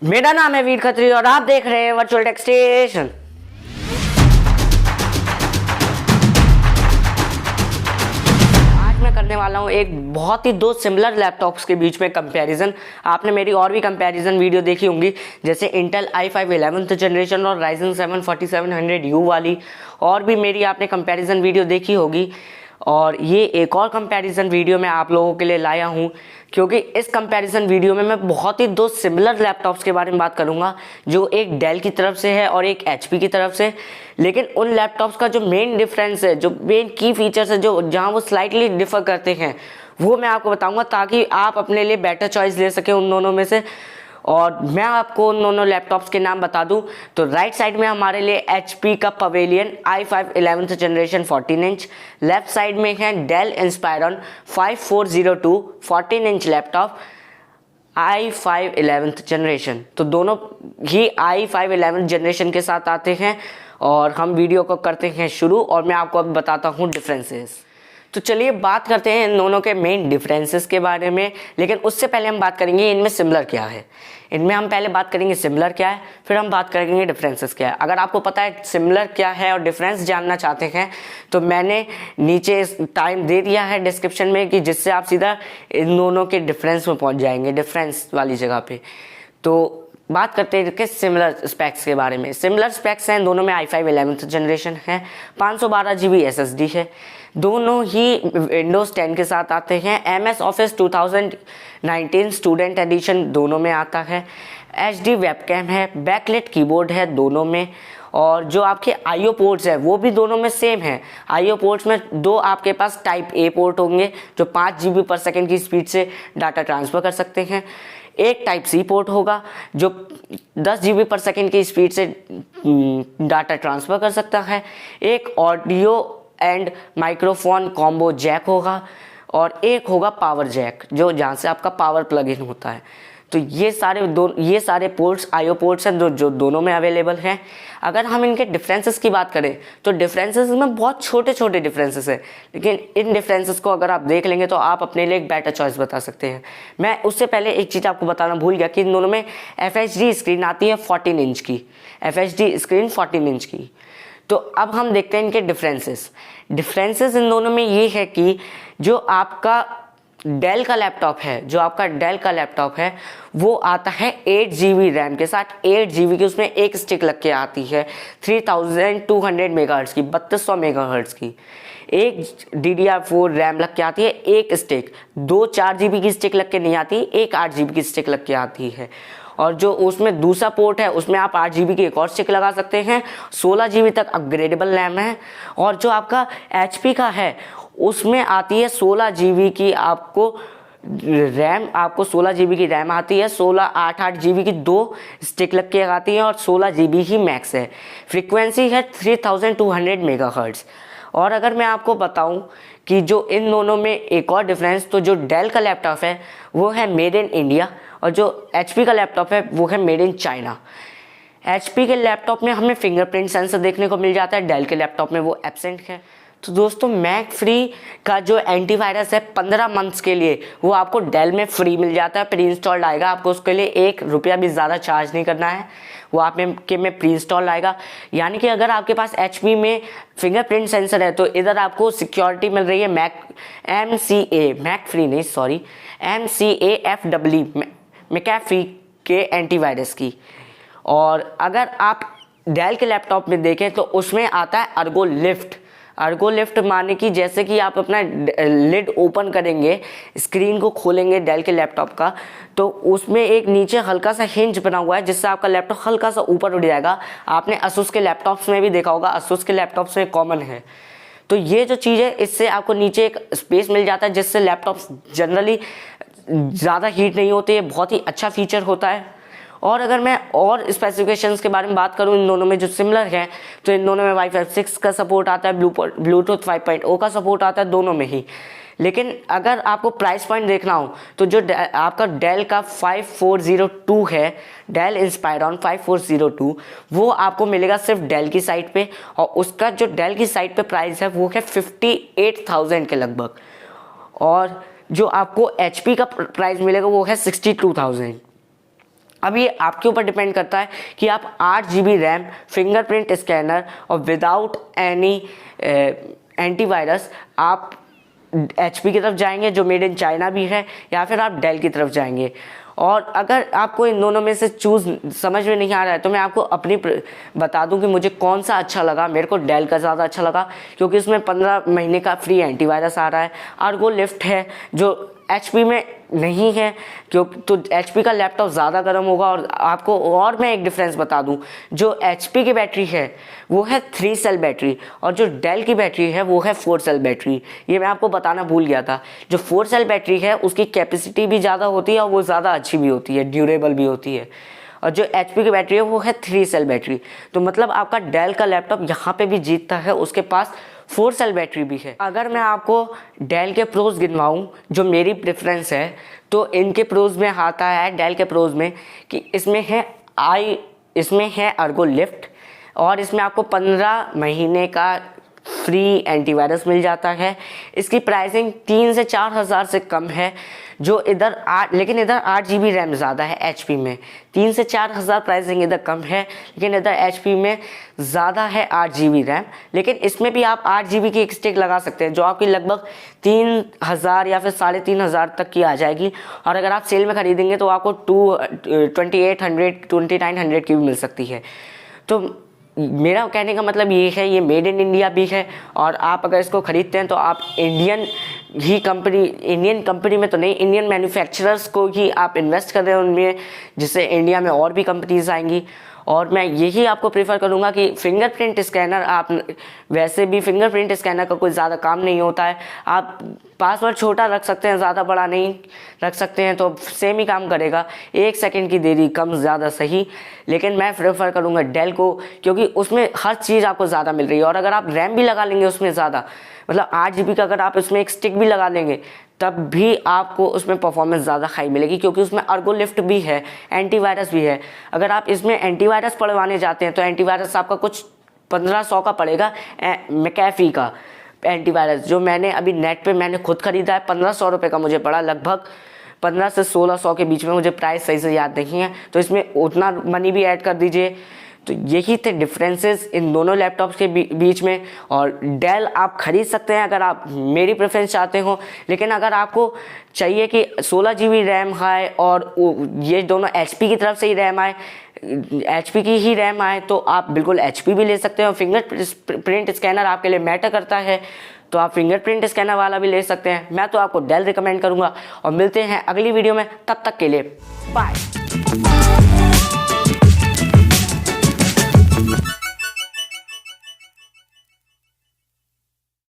मेरा नाम है वीर खत्री और आप देख रहे हैं वर्चुअल टेक स्टेशन। आज मैं करने वाला हूं एक बहुत ही दो सिमिलर लैपटॉप्स के बीच में कंपैरिजन। आपने मेरी और भी कंपैरिजन वीडियो देखी होंगी, जैसे इंटेल i5 11th जनरेशन और Ryzen 7 4700U वाली, और भी मेरी आपने कंपैरिजन वीडियो देखी होगी। और ये एक और कंपैरिजन वीडियो मैं आप लोगों के लिए लाया हूँ, क्योंकि इस कंपैरिजन वीडियो में मैं बहुत ही दो सिमिलर लैपटॉप्स के बारे में बात करूँगा, जो एक डेल की तरफ से है और एक HP की तरफ से। लेकिन उन लैपटॉप्स का जो मेन डिफरेंस है, जो मेन की फीचर्स है, जो जहाँ वो स्लाइटली डिफर करते हैं, वो मैं आपको बताऊँगा, ताकि आप अपने लिए बेटर चॉइस ले सकें उन दोनों में से। और मैं आपको उन दोनों लैपटॉप्स के नाम बता दूं तो राइट साइड में हमारे लिए HP का Pavilion i5 11th generation 14 inch, left side में है Dell Inspiron 5402 14 inch laptop i5 11th generation. तो दोनों ही i5 11th जनरेशन के साथ आते हैं और हम वीडियो को करते हैं शुरू, और मैं आपको अब बताता हूँ डिफरेंसेस। तो चलिए बात करते हैं इन दोनों के मेन डिफरेंसेस के बारे में, लेकिन उससे पहले हम बात करेंगे इनमें सिमिलर क्या है। इनमें हम पहले बात करेंगे सिमिलर क्या है, फिर हम बात करेंगे डिफरेंसेस क्या है। अगर आपको पता है सिमिलर क्या है और डिफरेंस जानना चाहते हैं तो मैंने नीचे टाइम दे दिया है डिस्क्रिप्शन में, कि जिससे आप सीधा इन दोनों के डिफरेंस में पहुँच जाएंगे, डिफरेंस वाली जगह पर। तो बात करते हैं कि सिमिलर स्पेक्स के बारे में। सिमिलर स्पेक्स हैं, दोनों में i5 11th जनरेशन है, 512 GB SSD है, दोनों ही विंडोज़ 10 के साथ आते हैं, MS ऑफिस 2019 स्टूडेंट एडिशन दोनों में आता है, HD वेबकैम है, बैकलिट कीबोर्ड है दोनों में, और जो आपके IO पोर्ट्स है वो भी दोनों में सेम है। IO पोर्ट्स में दो आपके पास टाइप A पोर्ट होंगे, जो 5 GB पर सेकेंड की स्पीड से डाटा ट्रांसफ़र कर सकते हैं। एक टाइप C पोर्ट होगा जो 10 GB पर सेकेंड की स्पीड से डाटा ट्रांसफ़र कर सकता है। एक audio and microphone combo jack होगा, और एक होगा पावर जैक, जो जहाँ से आपका पावर प्लग इन होता है। तो ये सारे पोर्ट्स IO पोर्ट्स हैं जो दोनों में अवेलेबल हैं। अगर हम इनके डिफरेंसेस की बात करें तो डिफरेंसेस में बहुत छोटे छोटे डिफरेंसेस हैं, लेकिन इन डिफरेंसेस को अगर आप देख लेंगे तो आप अपने लिए एक बेटर चॉइस बता सकते हैं। मैं उससे पहले एक चीज़ आपको बताना भूल गया कि इन दोनों में FHD स्क्रीन आती है 14 इंच की, FHD स्क्रीन 14 इंच की। तो अब हम देखते हैं इनके डिफरेंसेस इन दोनों में ये है कि जो आपका डेल का लैपटॉप है, वो आता है 8 GB रैम के साथ, 8 GB की उसमें एक स्टिक लग के आती है, 3200 मेगाहर्ट्ज़ की, 3200 मेगाहर्ट्ज़ की। एक DDR4 रैम लग के आती है, एक स्टिक, दो 4 GB की स्टिक लग के नहीं आती, एक 8 GB की स्टिक लग के आती है। और जो उसमें दूसरा पोर्ट है उसमें आप 8 GB की एक और स्टिक लगा सकते हैं, 16 GB तक अपग्रेडेबल रैम है। और जो आपका HP का है उसमें आती है 16 GB की आपको रैम, 16 GB की रैम आती है, 8 GB की दो स्टिक लग के आती है, और 16 GB ही मैक्स है। फ्रीक्वेंसी है 3200 मेगाहर्ट्ज़। और अगर मैं आपको बताऊं कि जो इन दोनों में एक और डिफरेंस, तो जो डेल का लैपटॉप है वो है मेड इन इंडिया, और जो HP का लैपटॉप है वो है मेड इन चाइना। HP के लैपटॉप में हमें फिंगरप्रिंट सेंसर देखने को मिल जाता है, डेल के लैपटॉप में वो एब्सेंट है। तो दोस्तों, मैक फ्री का जो एंटीवायरस है 15 मंथ्स के लिए, वो आपको डेल में फ्री मिल जाता है, प्री इंस्टॉल्ड आएगा। आपको उसके लिए 1 रुपया भी ज़्यादा चार्ज नहीं करना है, वो आप में प्री इंस्टॉल आएगा। यानी कि अगर आपके पास HP में फिंगरप्रिंट सेंसर है तो इधर आपको सिक्योरिटी मिल रही है MCAFEE मैकेफ्री के एंटीवायरस की। और अगर आप डेल के लैपटॉप में देखें तो उसमें आता है अर्गो लिफ्ट माने कि जैसे कि आप अपना लिड ओपन करेंगे, स्क्रीन को खोलेंगे डेल के लैपटॉप का, तो उसमें एक नीचे हल्का सा हिंज बना हुआ है, जिससे आपका लैपटॉप हल्का सा ऊपर उठ जाएगा। आपने asus के लैपटॉप्स में भी देखा होगा, asus के लैपटॉप्स में कॉमन है। तो ये जो चीज़ है, इससे आपको नीचे एक स्पेस मिल जाता है, जिससे लैपटॉप्स जनरली ज़्यादा हीट नहीं होते। बहुत ही अच्छा फीचर होता है। और अगर मैं और स्पेसिफिकेशंस के बारे में बात करूं इन दोनों में जो सिमिलर है, तो इन दोनों में Wi-Fi 6 का सपोर्ट आता है, ब्लूटूथ 5.0 का सपोर्ट आता है दोनों में ही। लेकिन अगर आपको प्राइस पॉइंट देखना हो तो जो आपका डेल का 5402 है, डेल इंस्पायरन 5402, वो आपको मिलेगा सिर्फ डेल की साइट पे, और उसका जो डेल की साइट पे प्राइस है वो है 58,000 के लगभग। और जो आपको HP का प्राइस मिलेगा वो है 62,000। अब ये आपके ऊपर डिपेंड करता है कि आप 8 GB रैम, फिंगरप्रिंट स्कैनर और विदाउट एनी एंटीवायरस आप HP की तरफ जाएंगे जो मेड इन चाइना भी है, या फिर आप डेल की तरफ जाएंगे। और अगर आपको इन दोनों में से चूज़ समझ में नहीं आ रहा है तो मैं आपको अपनी बता दूं कि मुझे कौन सा अच्छा लगा। मेरे को डेल का ज़्यादा अच्छा लगा क्योंकि इसमें 15 महीने का फ्री एंटीवायरस आ रहा है। आर्गो लिफ्ट है जो HP में नहीं है, क्योंकि तो HP का लैपटॉप ज़्यादा गर्म होगा। और आपको और मैं एक डिफरेंस बता दूं, जो HP की बैटरी है वो है 3 सेल बैटरी और जो डेल की बैटरी है वो है 4 सेल बैटरी। ये मैं आपको बताना भूल गया था। जो 4 सेल बैटरी है उसकी कैपेसिटी भी ज़्यादा होती है और वो ज़्यादा अच्छी भी होती है, ड्यूरेबल भी होती है। और जो HP की बैटरी है वो है 3 सेल बैटरी। तो मतलब आपका डेल का लैपटॉप यहाँ पे भी जीतता है, उसके पास 4 सेल बैटरी भी है। अगर मैं आपको डेल के प्रोज गिनवाऊँ जो मेरी प्रेफरेंस है, तो इनके प्रोज में आता है डेल के प्रोज में कि इसमें है अर्गो लिफ्ट और इसमें आपको 15 महीने का फ्री एंटीवायरस मिल जाता है। इसकी प्राइसिंग 3 से 4 हज़ार से कम है, जो इधर लेकिन इधर 8 GB रैम ज़्यादा है HP में। 3 से 4 हज़ार प्राइसिंग इधर कम है, लेकिन इधर HP में ज़्यादा है 8 GB रैम। लेकिन इसमें भी आप 8 GB की एक स्टिक लगा सकते हैं जो आपकी लगभग 3000 या फिर 3500 तक की आ जाएगी। और अगर आप सेल में ख़रीदेंगे तो आपको 2800-2900 की भी मिल सकती है। तो मेरा कहने का मतलब ये है, ये मेड इन इंडिया भी है और आप अगर इसको ख़रीदते हैं तो आप इंडियन कंपनी में तो नहीं, इंडियन मैन्युफैक्चरर्स को ही आप इन्वेस्ट कर रहे हैं उनमें, जिससे इंडिया में और भी कंपनीज आएंगी। और मैं यही आपको प्रेफर करूंगा कि फिंगरप्रिंट स्कैनर, आप वैसे भी फिंगरप्रिंट स्कैनर का कोई ज़्यादा काम नहीं होता है। आप पासवर्ड छोटा रख सकते हैं, ज़्यादा बड़ा नहीं रख सकते हैं, तो सेम ही काम करेगा। 1 सेकंड की देरी कम ज़्यादा सही। लेकिन मैं प्रेफर करूंगा डेल को, क्योंकि उसमें हर चीज़ आपको ज़्यादा मिल रही है। और अगर आप रैम भी लगा लेंगे उसमें ज़्यादा, मतलब 8 GB का अगर आप इसमें एक स्टिक भी लगा लेंगे तब भी आपको उसमें परफॉर्मेंस ज़्यादा हाई मिलेगी, क्योंकि उसमें अर्गो लिफ्ट भी है, एंटीवायरस भी है। अगर आप इसमें एंटीवायरस पड़वाने जाते हैं तो एंटीवायरस आपका कुछ 1500 का पड़ेगा। मैकेफी का एंटीवायरस जो मैंने अभी नेट पे मैंने खुद ख़रीदा है, 1500 रुपये का मुझे पड़ा, लगभग 1500 से 1600 के बीच में, मुझे प्राइस सही से याद नहीं है। तो इसमें उतना मनी भी ऐड कर दीजिए। तो यही थे डिफरेंसेस इन दोनों लैपटॉप्स के बीच में। और डेल आप ख़रीद सकते हैं अगर आप मेरी प्रेफरेंस चाहते हो। लेकिन अगर आपको चाहिए कि 16 GB रैम आए और ये दोनों HP की तरफ से ही रैम आए, HP की ही रैम आए, तो आप बिल्कुल HP भी ले सकते हो। फिंगरप्रिंट स्कैनर आपके लिए मैटर करता है तो आप फिंगरप्रिंट स्कैनर वाला भी ले सकते हैं। मैं तो आपको डेल रिकमेंड करूँगा। और मिलते हैं अगली वीडियो में, तब तक के लिए बाय।